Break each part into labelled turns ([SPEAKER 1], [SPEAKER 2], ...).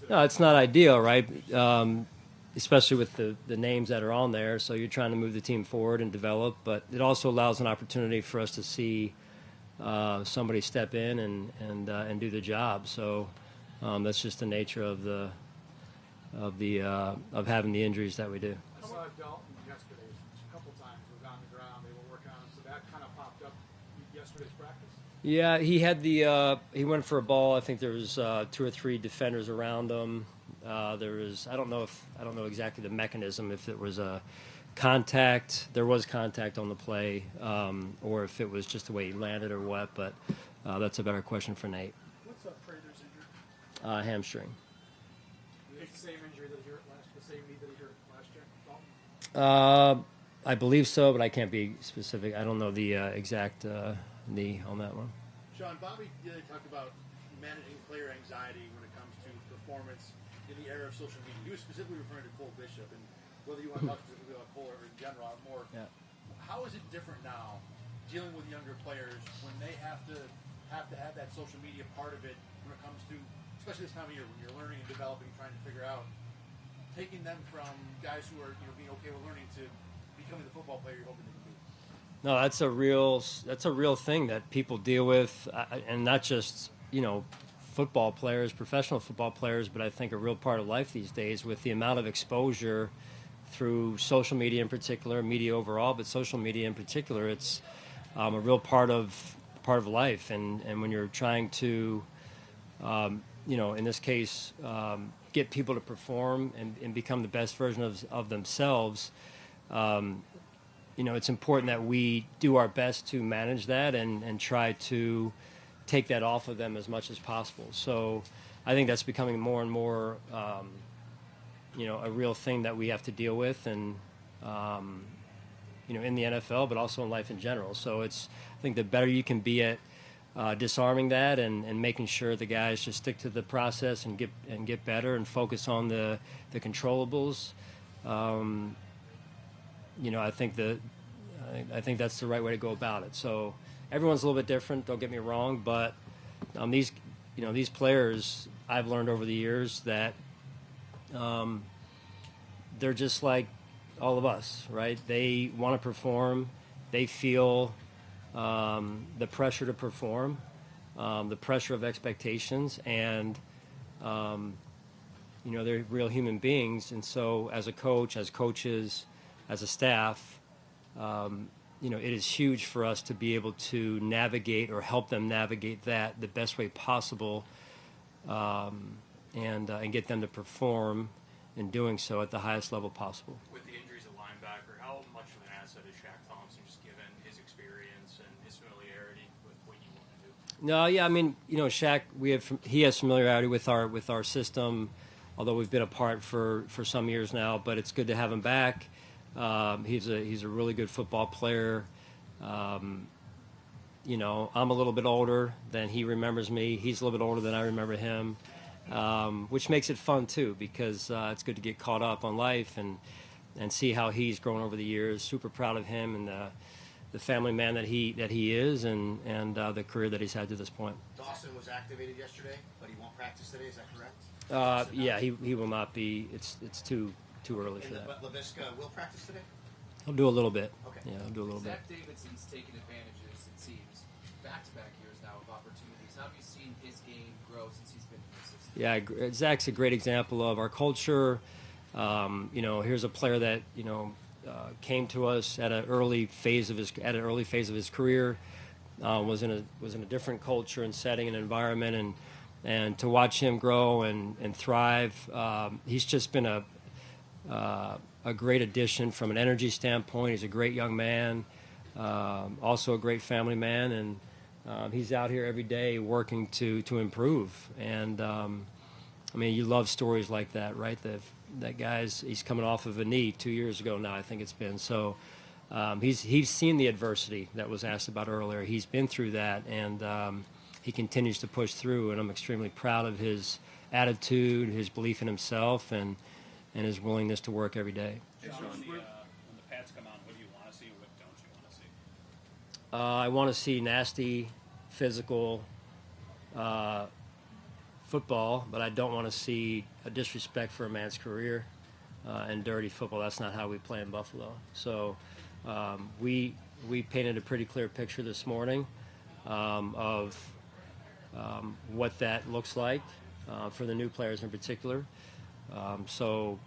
[SPEAKER 1] No, it's not ideal, right? Especially with the names that are on there. So you're trying to move the team forward and develop, but it also allows an opportunity for us to see somebody step in and do the job. So that's just the nature of of having the injuries that we do.
[SPEAKER 2] I saw Dalton yesterday a couple times was on the ground. They were working on him, so that kind of popped up yesterday's practice.
[SPEAKER 1] Yeah, he had he went for a ball. I think there was 2 or 3 defenders around him. There was I don't know exactly the mechanism, if it was a contact. There was contact on the play, or if it was just the way he landed or what. But that's a better question for Nate.
[SPEAKER 2] What's up, Prater's injury?
[SPEAKER 1] Hamstring.
[SPEAKER 2] It's the same injury that he hurt the same knee that he hurt last year. Dalton?
[SPEAKER 1] I believe so, but I can't be specific. I don't know the exact knee on that one.
[SPEAKER 3] Sean, Bobby talked about managing player anxiety when it comes to performance in the era of social media. He was specifically referring to Cole Bishop, and whether you want to talk specifically about Cole or in general, more. Yeah. How is it different now dealing with younger players when they have to have that social media part of it when it comes to, especially this time of year when you're learning and developing, trying to figure out, taking them from guys who are being okay with learning to becoming the football player you're hoping they can be?
[SPEAKER 1] No, that's a real thing that people deal with, and not just football players, professional football players, but I think a real part of life these days with the amount of exposure through social media in particular, media overall, but social media in particular. It's a real part of life, and when you're trying to, in this case, get people to perform and become the best version of themselves. It's important that we do our best to manage that and try to take that off of them as much as possible. So I think that's becoming more and more, a real thing that we have to deal with, and in the NFL, but also in life in general. So I think the better you can be at disarming that and making sure the guys just stick to the process and get better and focus on the controllables. I think that's the right way to go about it. So everyone's a little bit different. Don't get me wrong, but these players, I've learned over the years that they're just like all of us, right? They want to perform. They feel the pressure to perform, the pressure of expectations, and they're real human beings. And so as a coach, as coaches, as a staff, it is huge for us to be able to navigate or help them navigate that the best way possible, and get them to perform in doing so at the highest level possible.
[SPEAKER 4] With the injuries at linebacker, how much of an asset is Shaq Thompson, just given his experience and his familiarity with what you want to do?
[SPEAKER 1] No, yeah, I mean, Shaq, he has familiarity with our system, although we've been apart for some years now. But it's good to have him back. He's a really good football player. I'm a little bit older than he remembers me. He's a little bit older than I remember him, which makes it fun too, because it's good to get caught up on life and see how he's grown over the years. Super proud of him and the family man that he is, and the career that he's had to this point.
[SPEAKER 5] Dawson was activated yesterday, but he won't practice today. Is that correct?
[SPEAKER 1] Yeah, he will not be. It's too early for that.
[SPEAKER 5] But LaVisca will practice today?
[SPEAKER 1] He'll do a little bit.
[SPEAKER 5] Okay.
[SPEAKER 1] Yeah, he'll do a little bit.
[SPEAKER 6] Zach Davidson's taken advantages, it seems, back-to-back years now of opportunities. How have you seen his game grow since he's been in the system?
[SPEAKER 1] Yeah, Zach's a great example of our culture. Here's a player that came to us at an early phase of his career. Was in a different culture and setting and environment, and to watch him grow and thrive. He's just been a great addition from an energy standpoint. He's a great young man, also a great family man, and he's out here every day working to improve. And you love stories like that, right? That he's coming off of a knee 2 years ago now, I think it's been. So he's seen the adversity that was asked about earlier. He's been through that, and he continues to push through. And I'm extremely proud of his attitude, his belief in himself, and his willingness to work every day.
[SPEAKER 4] Hey, Sean, when the Pats come on, what do you want to see? What don't you want to see?
[SPEAKER 1] I want to see nasty, physical football, but I don't want to see a disrespect for a man's career and dirty football. That's not how we play in Buffalo. So we painted a pretty clear picture this morning of what that looks like for the new players in particular. So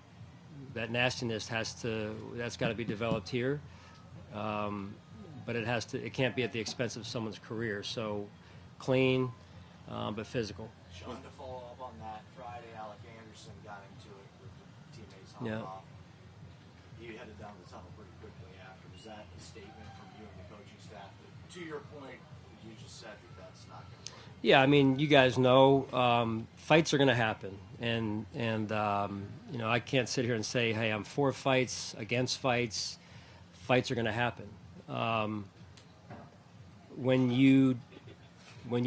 [SPEAKER 1] that nastiness that's got to be developed here. But it can't be at the expense of someone's career. So clean, but physical.
[SPEAKER 7] Sean, to follow up on that, Friday Alec Anderson got into it with the teammates on
[SPEAKER 1] Yeah.
[SPEAKER 7] off. He headed down the tunnel pretty quickly after. Was that a statement from you and the coaching staff that, to your point, you just said that's not going to work?
[SPEAKER 1] Yeah, I mean, you guys know fights are going to happen, and I can't sit here and say, hey, I'm for fights, against fights. Fights are going to happen. When you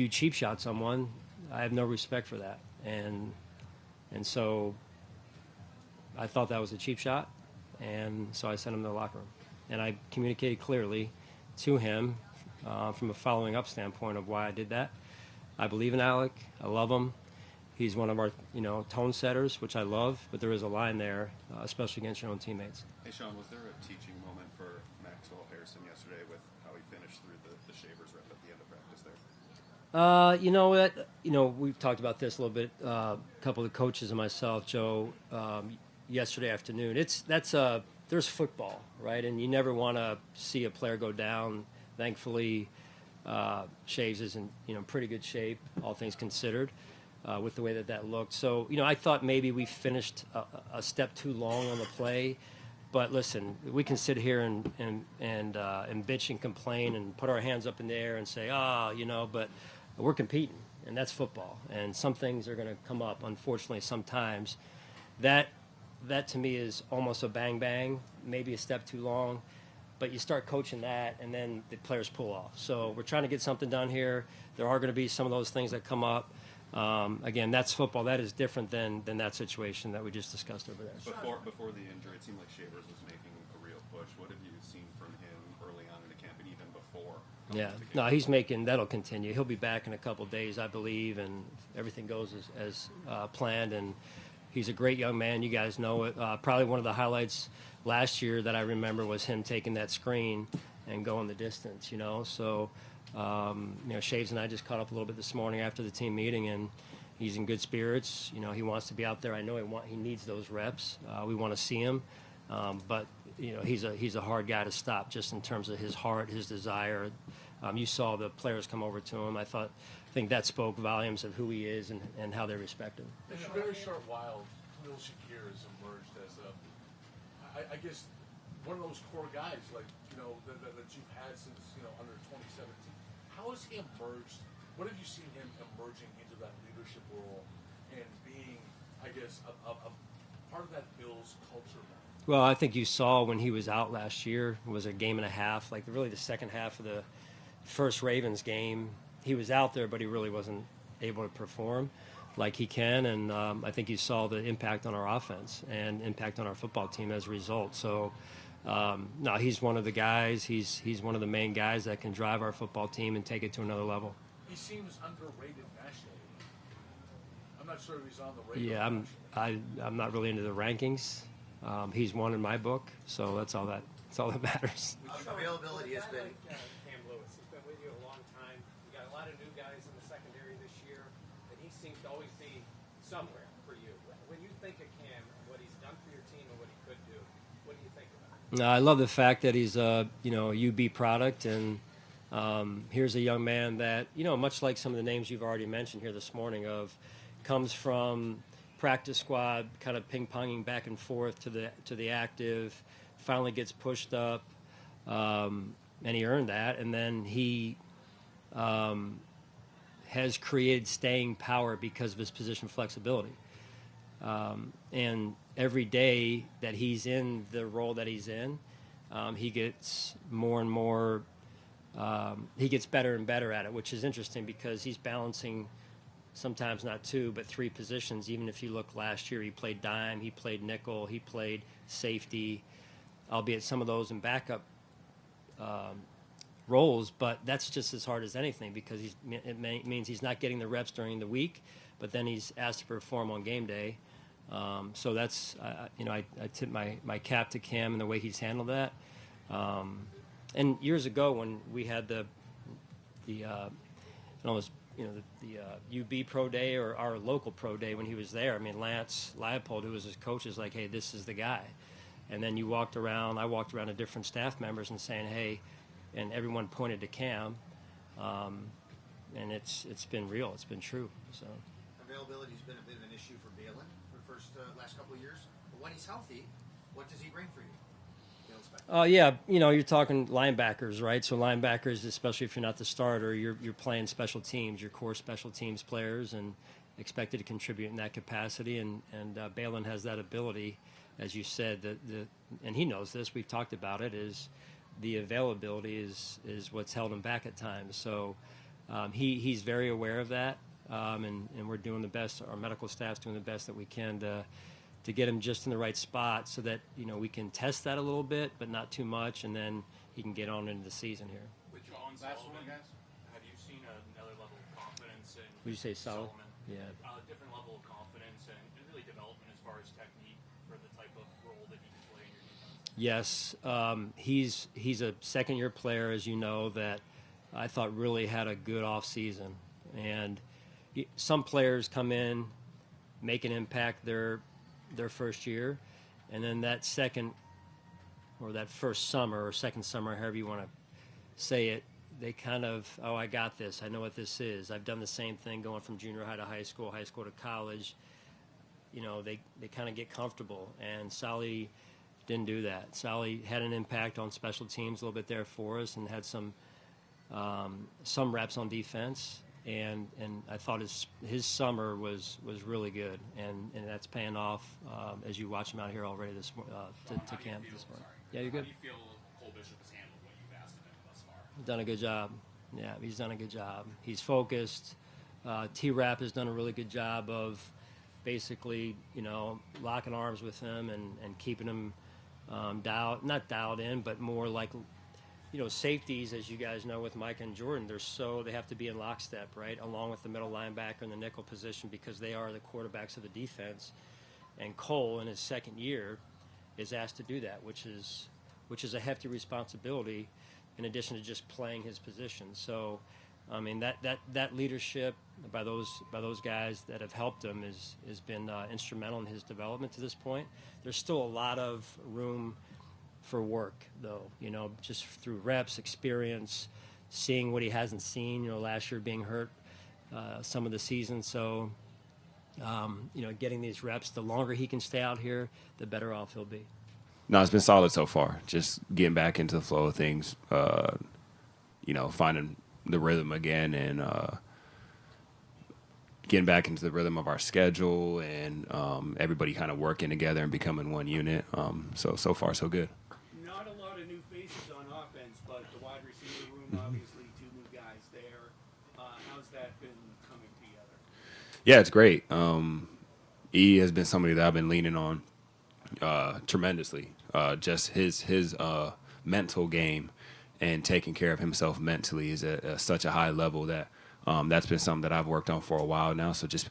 [SPEAKER 1] cheap shot someone, I have no respect for that, and so I thought that was a cheap shot, and so I sent him to the locker room, and I communicated clearly to him from a following up standpoint of why I did that. I believe in Alec. I love him. He's one of our, tone setters, which I love, but there is a line there, especially against your own teammates.
[SPEAKER 8] Hey, Sean, was there a teaching moment for Maxwell Harrison yesterday with how he finished through the Shavers rep at the end of practice there?
[SPEAKER 1] We've talked about this a little bit. A couple of the coaches and myself, Joe, yesterday afternoon. There's football, right? And you never want to see a player go down. Thankfully, Shaves is in pretty good shape, all things considered, with the way that looked. So I thought maybe we finished a step too long on the play. But listen, we can sit here and bitch and complain and put our hands up in the air and say, but we're competing, and that's football. And some things are going to come up, unfortunately, sometimes. That to me is almost a bang, maybe a step too long. But you start coaching that, and then the players pull off. So we're trying to get something done here. There are going to be some of those things that come up. Again, that's football. That is different than that situation that we just discussed over there.
[SPEAKER 8] Before the injury, it seemed like Shavers was making a real push. What have you seen from him early on in the camp and even before?
[SPEAKER 1] Yeah, no, that'll continue. He'll be back in a couple of days, I believe, and everything goes as planned. And he's a great young man. You guys know it. Probably one of the highlights last year that I remember was him taking that screen and going the distance, So, Shaves and I just caught up a little bit this morning after the team meeting, and he's in good spirits. He wants to be out there. I know he needs those reps. We want to see him. But, he's a hard guy to stop just in terms of his heart, his desire. You saw the players come over to him. I think that spoke volumes of who he is and how they respect him.
[SPEAKER 9] In a very short while, Khalil Shakir has emerged as I guess one of those core guys, like that you've had since under 2017. How has he emerged? What have you seen him emerging into that leadership role and being, I guess, a part of that Bills culture now?
[SPEAKER 1] Well, I think you saw when he was out last year, it was a game and a half, like really the second half of the first Ravens game. He was out there, but he really wasn't able to perform like he can, and I think you saw the impact on our offense and impact on our football team as a result. So, no, he's one of the guys. He's one of the main guys that can drive our football team and take it to another level.
[SPEAKER 9] He seems underrated nationally. I'm not sure if he's on the radar.
[SPEAKER 1] Yeah, I'm not really into the rankings. He's one in my book, so that's all that matters.
[SPEAKER 5] Availability has been.
[SPEAKER 10] Cam Lewis. He's been with you a long time. You got a lot of new guys in the secondary this year, and he seems to always be somewhere for you. When you think of Cam and what he's done for your team and what he could do, what do you think about it?
[SPEAKER 1] I love the fact that he's a UB product, and here's a young man that much like some of the names you've already mentioned here this morning, comes from practice squad, kind of ping-ponging back and forth to the active, finally gets pushed up, and he earned that, and then he has created staying power because of his position flexibility. And every day that he's in the role that he's in, he gets more and more, he gets better and better at it, which is interesting because he's balancing sometimes not two, but three positions. Even if you look last year, he played dime, he played nickel, he played safety, albeit some of those in backup roles, but that's just as hard as anything because it means he's not getting the reps during the week, but then he's asked to perform on game day. So that's, I tip my cap to Cam and the way he's handled that. And years ago when we had the UB Pro Day or our local Pro Day when he was there, I mean, Lance Leipold, who was his coach, is like, hey, this is the guy. And then I walked around to different staff members and saying, hey, and everyone pointed to Cam. And it's been real. It's been true. So
[SPEAKER 5] Availability has been a bit of an issue for Balin for the last couple of years. But when he's healthy, what does he bring for you?
[SPEAKER 1] Yeah, you're talking linebackers, right? So linebackers, especially if you're not the starter, you're playing special teams, your core special teams players, and expected to contribute in that capacity. And Balin has that ability, as you said, and he knows this. We've talked about it. Is the availability is what's held him back at times. So he's very aware of that, and we're doing the best. Our medical staff's doing the best that we can to get him just in the right spot so that we can test that a little bit, but not too much, and then he can get on into the season here.
[SPEAKER 4] With John Sullivan, have you seen another level of confidence in
[SPEAKER 1] Would you say solid?
[SPEAKER 4] Solomon?
[SPEAKER 1] Yeah.
[SPEAKER 4] A different level of confidence and really development as far as technique for the type of role that he can play in your defense?
[SPEAKER 1] Yes, he's a second-year player, as you know, that I thought really had a good off-season. And some players come in, make an impact their first year, and then that second or that first summer or second summer, however you want to say it, they kind of, I got this. I know what this is. I've done the same thing going from junior high to high school to college. They kind of get comfortable, and Sally didn't do that. Sally had an impact on special teams a little bit there for us and had some reps on defense. And I thought his summer was really good, and that's paying off as you watch him out here already to camp this morning. Yeah, you're good.
[SPEAKER 11] How do you feel Cole Bishop has handled what you've asked of him thus far?
[SPEAKER 1] Done a good job. Yeah, he's done a good job. He's focused. T-Rap has done a really good job of basically, locking arms with him and keeping him not dialed in, but more like, safeties, as you guys know, with Mike and Jordan, they have to be in lockstep, right, along with the middle linebacker and the nickel position, because they are the quarterbacks of the defense. And Cole, in his second year, is asked to do that, which is a hefty responsibility, in addition to just playing his position. So, I mean, that leadership by those guys that have helped him has been instrumental in his development to this point. There's still a lot of room for work, though, just through reps, experience, seeing what he hasn't seen, last year being hurt some of the season. So, getting these reps, the longer he can stay out here, the better off he'll be.
[SPEAKER 12] No, it's been solid so far. Just getting back into the flow of things, finding the rhythm again and getting back into the rhythm of our schedule and everybody kind of working together and becoming one unit. So far, so good.
[SPEAKER 2] Not a lot of new faces on offense, but the wide receiver room, obviously, 2 new guys there. How's that been coming together?
[SPEAKER 12] Yeah, it's great. E has been somebody that I've been leaning on tremendously. Just his mental game and taking care of himself mentally is at such a high level that that's been something that I've worked on for a while now. So just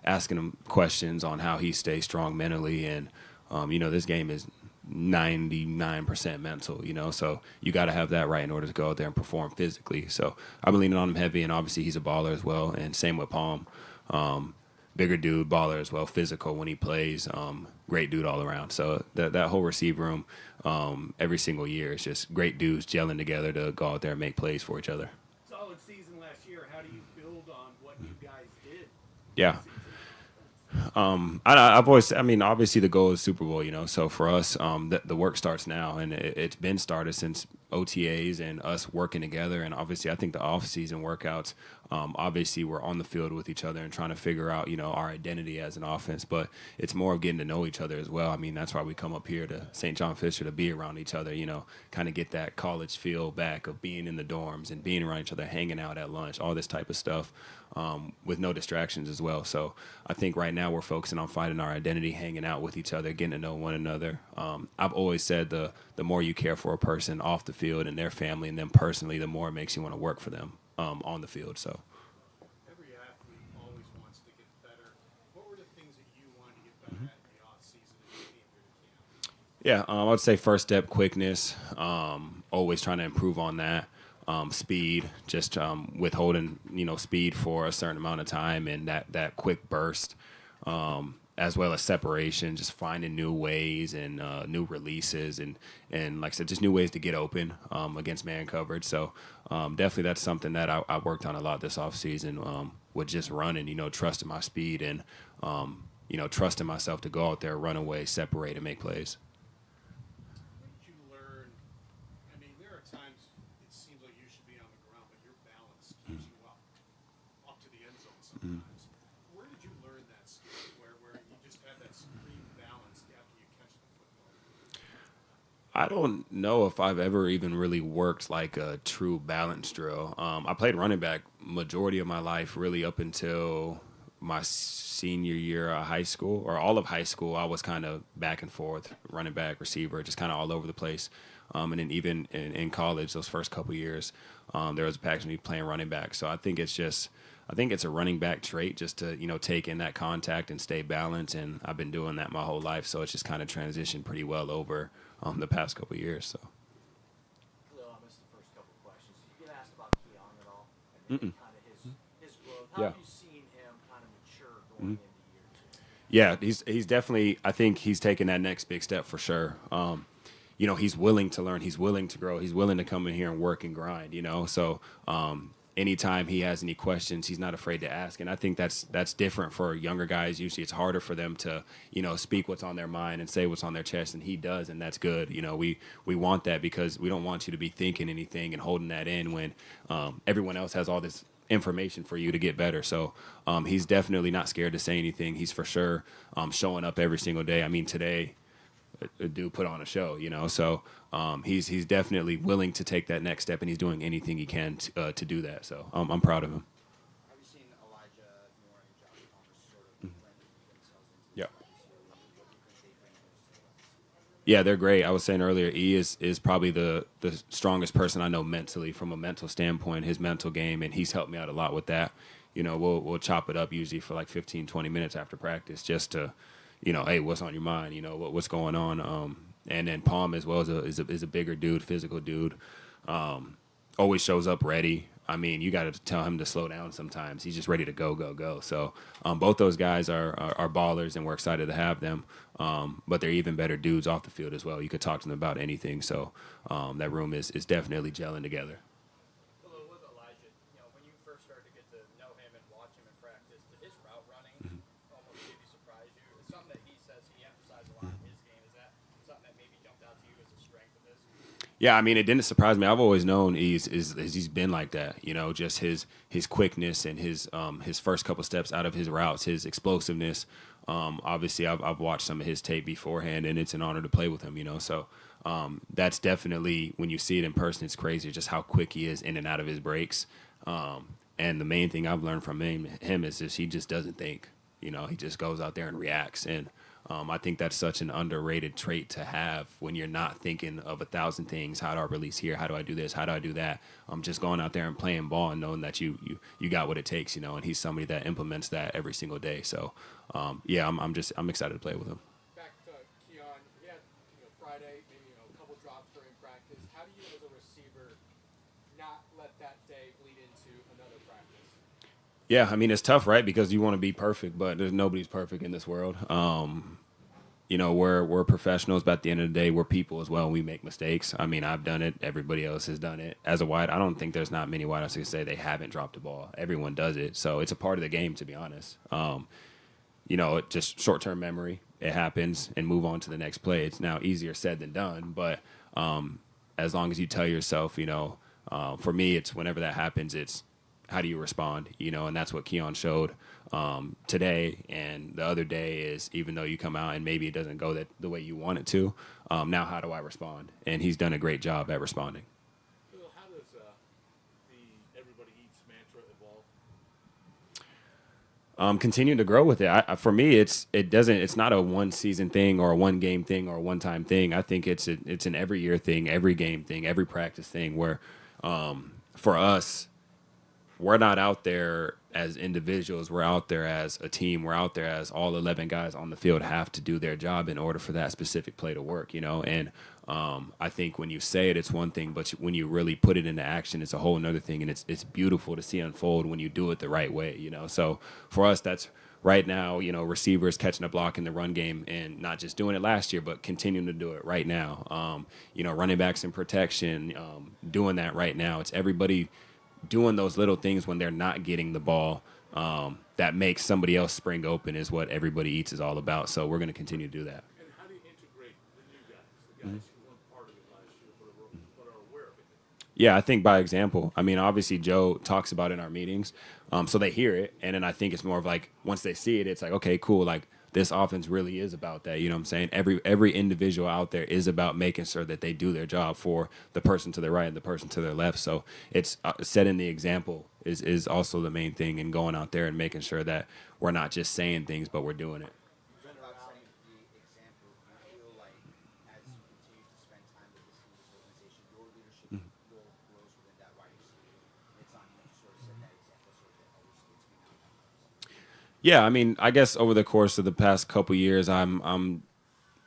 [SPEAKER 12] asking him questions on how he stays strong mentally. And, this game is 99% mental, so you got to have that right in order to go out there and perform physically. So I've been leaning on him heavy, and obviously he's a baller as well. And same with Palm. Bigger dude, baller as well, physical when he plays, great dude all around. So that whole receiver room every single year is just great dudes gelling together to go out there and make plays for each other.
[SPEAKER 2] Solid season last year. How do you build on what you guys did?
[SPEAKER 12] Yeah. I've always, obviously the goal is Super Bowl, so for us, the work starts now, and it's been started since OTAs and us working together. And obviously I think the off-season workouts, obviously we're on the field with each other and trying to figure out, our identity as an offense, but it's more of getting to know each other as well. That's why we come up here to St. John Fisher to be around each other, kind of get that college feel back of being in the dorms and being around each other, hanging out at lunch, all this type of stuff, with no distractions as well. So I think right now we're focusing on finding our identity, hanging out with each other, getting to know one another. I've always said the more you care for a person off the field and their family and them personally, the more it makes you want to work for them on the field. So
[SPEAKER 2] Every athlete always wants to get better. What were the things that you wanted to get better
[SPEAKER 12] Yeah, I would say first step quickness. Always trying to improve on that. Speed, just withholding speed for a certain amount of time and that quick burst, as well as separation, just finding new ways and new releases and like I said, just new ways to get open against man coverage. So definitely that's something that I worked on a lot this offseason with just running, trusting my speed and trusting myself to go out there, run away, separate, and make plays.
[SPEAKER 3] When did you learn? I mean, there are times it seems like you should be on the ground, but your balance keeps you up to the end zone sometimes. Where did you learn that skill? Where you just have that supreme balance after you catch the football?
[SPEAKER 12] I don't know if I've ever even really worked like a true balance drill. I played running back majority of my life, really up until my senior year of high school, or all of high school. I was kind of back and forth, running back, receiver, just kind of all over the place. And then even in college, those first couple of years, there was a package of me playing running back. So I think it's a running back trait just to, take in that contact and stay balanced. And I've been doing that my whole life. So it's just kind of transitioned pretty well over the past couple of years. So.
[SPEAKER 5] Khalil, I missed the first couple of questions. Did you get asked about Keon at all? And kind of his growth? How have you seen him kind of mature going into year two?
[SPEAKER 12] Yeah, he's definitely, I think he's taking that next big step for sure. He's willing to learn, he's willing to grow, he's willing to come in here and work and grind, So anytime he has any questions, he's not afraid to ask. And I think that's different for younger guys. Usually it's harder for them to, speak what's on their mind and say what's on their chest, and he does, and that's good. We want that because we don't want you to be thinking anything and holding that in when everyone else has all this information for you to get better. So he's definitely not scared to say anything. He's for sure showing up every single day. I mean, today a dude put on a show, so he's definitely willing to take that next step, and he's doing anything he can to do that. So I'm proud of him.
[SPEAKER 5] Have you seen Elijah Moore and Josh Thomas sort of blending themselves into
[SPEAKER 12] Yeah.
[SPEAKER 5] what do you think they bring to this table?
[SPEAKER 12] Yeah, they're great. I was saying earlier, E is probably the strongest person I know mentally, from a mental standpoint, his mental game, and he's helped me out a lot with that. We'll chop it up usually for like 15, 20 minutes after practice just to, hey, what's on your mind? What's going on? And then Palm as well is a bigger dude, physical dude. Always shows up ready. I mean, you got to tell him to slow down sometimes. He's just ready to go. So both those guys are ballers, and we're excited to have them. But they're even better dudes off the field as well. You could talk to them about anything. So that room is definitely gelling together.
[SPEAKER 10] Hello, with Elijah, when you first started to get to know him and watch him in practice, did his route running almost maybe surprise you? It's something that he says he emphasized a lot in his game. Is that something that maybe jumped out to you as a strength of his?
[SPEAKER 12] Yeah, I mean, it didn't surprise me. I've always known he's been like that. Just his quickness and his first couple steps out of his routes, his explosiveness. Obviously, I've watched some of his tape beforehand, and it's an honor to play with him. So that's definitely, when you see it in person, it's crazy just how quick he is in and out of his breaks. And the main thing I've learned from him is just he just doesn't think. He just goes out there and reacts. And I think that's such an underrated trait to have when you're not thinking of 1,000 things. How do I release here? How do I do this? How do I do that? Just going out there and playing ball and knowing that you got what it takes, and he's somebody that implements that every single day. So, yeah, I'm excited to play with him.
[SPEAKER 3] Back to Keon, he had Friday, maybe a couple drops during practice. How do you, as a receiver, not let that day bleed into another practice?
[SPEAKER 12] Yeah, I mean, it's tough, right? Because you want to be perfect, but nobody's perfect in this world. We're professionals, but at the end of the day, we're people as well. We make mistakes. I mean, I've done it. Everybody else has done it. As a wide, I don't think there's not many wideouts who can say they haven't dropped the ball. Everyone does it. So it's a part of the game, to be honest. It just short-term memory. It happens, and move on to the next play. It's now easier said than done, but as long as you tell yourself, for me, it's whenever that happens, it's how do you respond, and that's what Keon showed today. And the other day is, even though you come out and maybe it doesn't go the way you want it to, now how do I respond? And he's done a great job at responding.
[SPEAKER 9] Phil, how does the everybody eats mantra evolve?
[SPEAKER 12] Continue to grow with it. For me, it's not a one season thing or a one game thing or a one time thing. I think it's an every year thing, every game thing, every practice thing. Where for us, we're not out there as individuals, we're out there as a team, we're out there as all 11 guys on the field have to do their job in order for that specific play to work, and I think when you say it, it's one thing, but when you really put it into action, it's a whole another thing, and it's beautiful to see unfold when you do it the right way, so for us, that's right now, receivers catching a block in the run game and not just doing it last year, but continuing to do it right now. Running backs in protection, doing that right now. It's everybody doing those little things when they're not getting the ball that makes somebody else spring open is what Everybody Eats is all about. So we're going to continue to do that.
[SPEAKER 9] And how do you integrate the new guys, the guys who weren't part of it last year but are aware of it?
[SPEAKER 12] Yeah, I think by example. I mean, obviously Joe talks about it in our meetings, so they hear it, and then I think it's more of like once they see it, it's like, okay, cool, like this offense really is about that. You know what I'm saying? Every individual out there is about making sure that they do their job for the person to their right and the person to their left. So it's setting the example is also the main thing, and going out there and making sure that we're not just saying things, but we're doing it.
[SPEAKER 5] You've been about setting the example. Do you feel like as you continue to spend time with this organization, your leadership role grows within that wide receiver? It's on you to sort of set that example so that others can speak on that.
[SPEAKER 12] Yeah, I mean, I guess over the course of the past couple years, I'm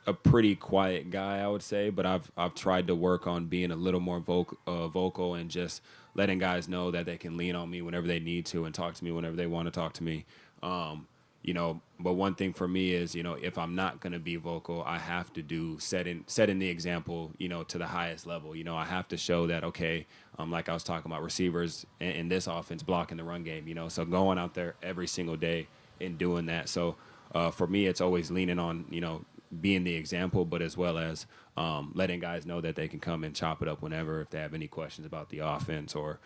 [SPEAKER 12] a pretty quiet guy, I would say, but I've tried to work on being a little more vocal and just letting guys know that they can lean on me whenever they need to and talk to me whenever they want to talk to me. But one thing for me is, if I'm not going to be vocal, I have to do setting the example, to the highest level. I have to show that, okay, like I was talking about receivers in this offense blocking the run game, so going out there every single day and doing that. So for me, it's always leaning on, being the example, but as well as letting guys know that they can come and chop it up whenever if they have any questions about the offense or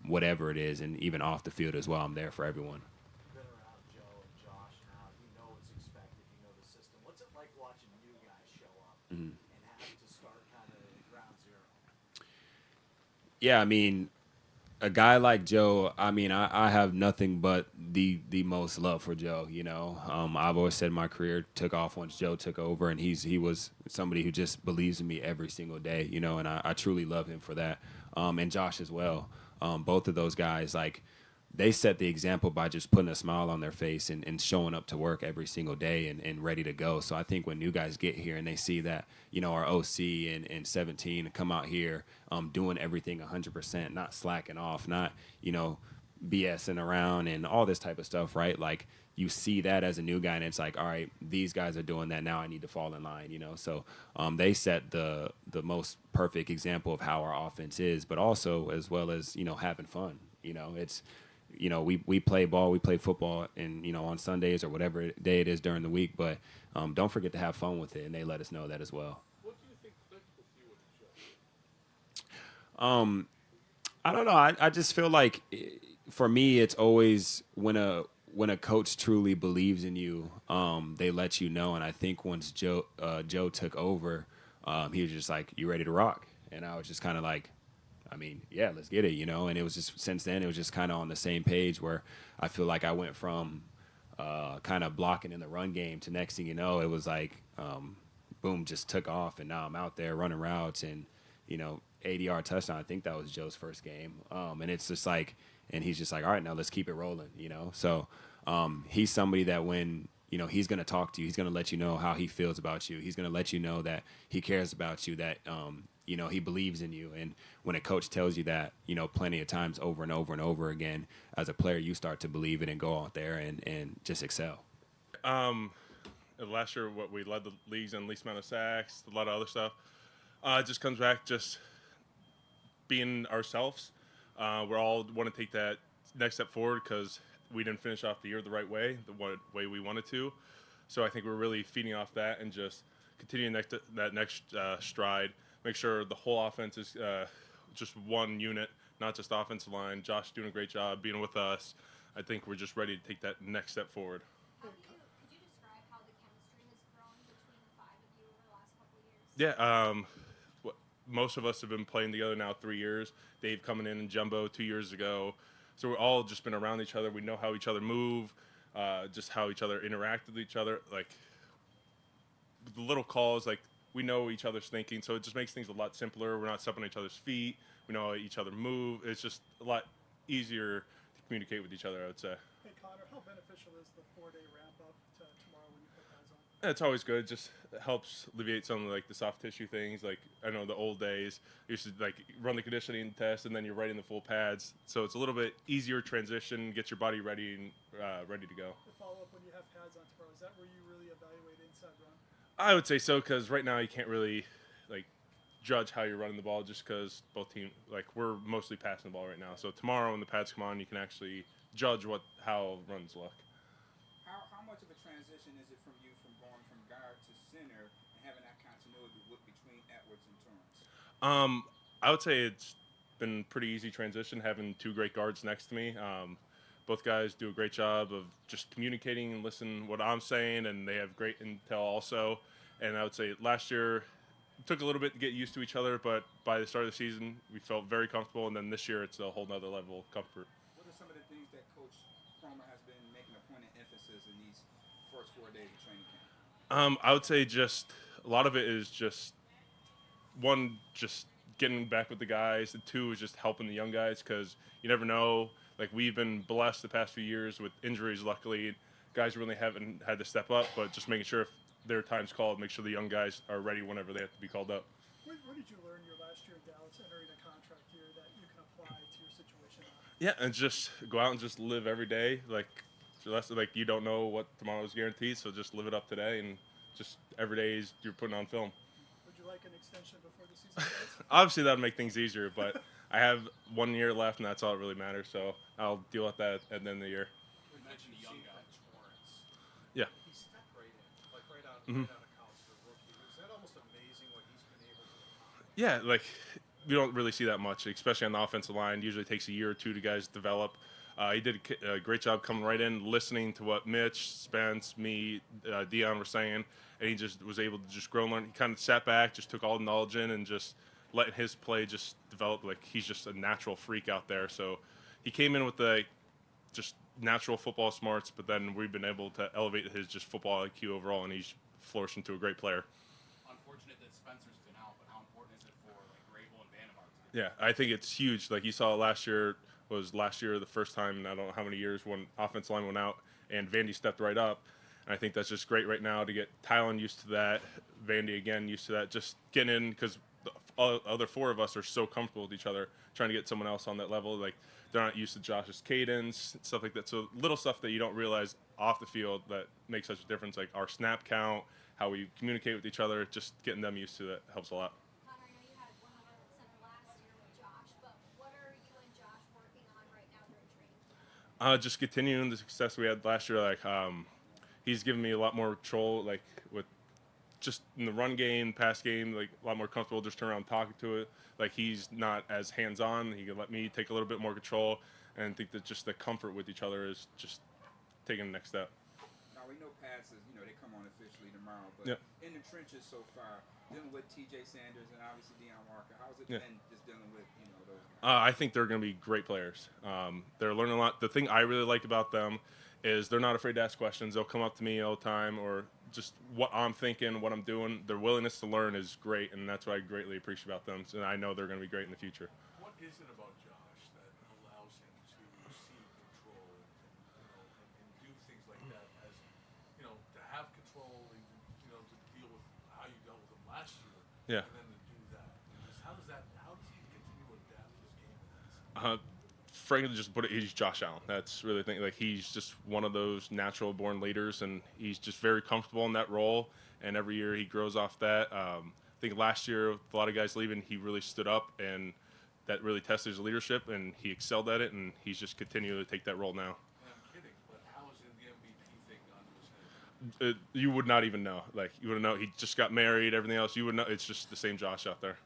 [SPEAKER 12] whatever it is, and even off the field as well. I'm there for everyone.
[SPEAKER 5] You've been around Joe and Josh now. You know what's expected. You know the system. What's it like watching new guys show up and having to start kind of ground zero?
[SPEAKER 12] Yeah, I mean, a guy like Joe, I mean, I have nothing but the most love for Joe. I've always said my career took off once Joe took over, and he was somebody who just believes in me every single day. And I truly love him for that. And Josh as well. Both of those guys, like, they set the example by just putting a smile on their face and showing up to work every single day and ready to go. So I think when new guys get here and they see that, our OC and 17 come out here doing everything 100%, not slacking off, not, BSing around and all this type of stuff, right? Like, you see that as a new guy, and it's like, all right, these guys are doing that. Now I need to fall in line, So they set the most perfect example of how our offense is, but also as well as, having fun. It's, we play ball, we play football, and, on Sundays or whatever day it is during the week, but don't forget to have fun with it, and they let us know that as well.
[SPEAKER 9] What do you think clicked with you and Joe?
[SPEAKER 12] I don't know. I just feel like for me, it's always when a coach truly believes in you, they let you know. And I think once Joe took over, he was just like, "You ready to rock?" And I was just kind of like, I mean, yeah, let's get it, And it was just since then, it was just kind of on the same page where I feel like I went from kind of blocking in the run game to next thing you know, it was like, boom, just took off, and now I'm out there running routes and 80-yard touchdown. I think that was Joe's first game, and it's just like, and he's just like, all right, now let's keep it rolling, So he's somebody that when he's going to talk to you, he's going to let you know how he feels about you. He's going to let you know that he cares about you, that he believes in you. And when a coach tells you that, plenty of times over and over and over again, as a player, you start to believe it and go out there and just excel.
[SPEAKER 13] Last year, we led the leagues in least amount of sacks, a lot of other stuff. It just comes back just being ourselves. We all want to take that next step forward because we didn't finish off the year the right way, the way we wanted to. So I think we're really feeding off that and just continuing that next stride. Make sure the whole offense is just one unit, not just offensive line. Josh doing a great job being with us. I think we're just ready to take that next step forward.
[SPEAKER 14] Could you describe how the chemistry has grown between the five of you over the last couple of years?
[SPEAKER 13] Yeah, most of us have been playing together now 3 years. Dave coming in and Jumbo 2 years ago. So we're all just been around each other. We know how each other move, just how each other interact with each other. Like, the little calls, like, we know each other's thinking. So it just makes things a lot simpler. We're not stepping on each other's feet. We know how each other move. It's just a lot easier to communicate with each other, I would say.
[SPEAKER 15] Hey Connor, how beneficial is the 4-day ramp up to tomorrow when you put pads on?
[SPEAKER 13] It's always good. It just helps alleviate some of like the soft tissue things. Like I know the old days you used to like run the conditioning test and then you're right in the full pads. So it's a little bit easier transition, get your body ready and ready to go.
[SPEAKER 15] To follow up, when you have pads on tomorrow, is that where you really evaluate inside run?
[SPEAKER 13] I would say so because right now you can't really like judge how you're running the ball just because both teams like we're mostly passing the ball right now. So tomorrow when the pads come on, you can actually judge how runs look.
[SPEAKER 5] How much of a transition is it from you from going from guard to center and having that continuity between Edwards and Torrance?
[SPEAKER 13] I would say it's been pretty easy transition having two great guards next to me. Both guys do a great job of just communicating and listening what I'm saying, and they have great intel also. And I would say last year it took a little bit to get used to each other, but by the start of the season we felt very comfortable. And then this year it's a whole nother level of comfort.
[SPEAKER 5] What are some of the things that Coach Cromer has been making a point of emphasis in these first 4 days of training camp?
[SPEAKER 13] I would say just a lot of it is just one, just getting back with the guys, and two is just helping the young guys because you never know. Like we've been blessed the past few years with injuries. Luckily, guys really haven't had to step up, but just making sure if their time's called, make sure the young guys are ready whenever they have to be called up.
[SPEAKER 15] What did you learn your last year in Dallas, entering a contract year, that you can apply to your situation now?
[SPEAKER 13] Yeah, and just go out and just live every day. Like you don't know what tomorrow's guaranteed, so just live it up today, and just every day you're putting on film.
[SPEAKER 15] Would you like an extension before the season starts?
[SPEAKER 13] Obviously, that would make things easier, but I have 1 year left, and that's all that really matters. So I'll deal with that at the end of the year.
[SPEAKER 11] We mentioned a young guy, Torrance.
[SPEAKER 13] Yeah.
[SPEAKER 10] He stepped right in, like right out of college for a rookie. Is that almost amazing what he's been able to accomplish?
[SPEAKER 13] Yeah, like we don't really see that much, especially on the offensive line. Usually takes a year or two to guys develop. He did a great job coming right in, listening to what Mitch, Spence, me, Dion were saying, and he just was able to just grow and learn. He kind of sat back, just took all the knowledge in, and just letting his play just develop. Like he's just a natural freak out there. So he came in with the just natural football smarts, but then we've been able to elevate his just football IQ overall, and he's flourished into a great player.
[SPEAKER 11] Unfortunate that Spencer's been out, but how important is it for like Grable and Vandermark to get
[SPEAKER 13] Yeah, I think it's huge. Like you saw last year the first time in I don't know how many years when offensive line went out and Vandy stepped right up. And I think that's just great right now to get Tylen used to that, Vandy again used to that, just getting in because the other four of us are so comfortable with each other, trying to get someone else on that level. Like they're not used to Josh's cadence, stuff like that. So little stuff that you don't realize off the field that makes such a difference, like our snap count, how we communicate with each other, just getting them used to that helps a lot.
[SPEAKER 14] Connor, I know you had 1 year at center last year with Josh, but what are you and Josh working on right now during training?
[SPEAKER 13] Just continuing the success we had last year. Like he's given me a lot more control, like with just in the run game, pass game, like a lot more comfortable just turn around talking to it. Like he's not as hands-on. He can let me take a little bit more control, and I think that just the comfort with each other is just taking the next step.
[SPEAKER 5] Now we know passes, they come on officially tomorrow, but in the trenches so far, dealing with T.J. Sanders and obviously Deion Walker, how's it been just dealing with those guys?
[SPEAKER 13] I think they're going to be great players. They're learning a lot. The thing I really like about them is they're not afraid to ask questions. They'll come up to me all the time, or just what I'm thinking, what I'm doing. Their willingness to learn is great, and that's what I greatly appreciate about them. And I know they're going to be great in the future.
[SPEAKER 9] What is it about Josh that allows him to see control and do things like that? As to have control and to deal with how you dealt with him last year,
[SPEAKER 13] Yeah.
[SPEAKER 9] and then to do that. How does he continue to adapt his game?
[SPEAKER 13] Frankly, just put it, he's Josh Allen. That's really the thing. Like he's just one of those natural born leaders, and he's just very comfortable in that role. And every year he grows off that. I think last year, with a lot of guys leaving, he really stood up, and that really tested his leadership, and he excelled at it, and he's just continuing to take that role now.
[SPEAKER 9] And I'm kidding, but how is the MVP thing onto his head?
[SPEAKER 13] You would not even know. Like you wouldn't know. He just got married, everything else. You would know. It's just the same Josh out there.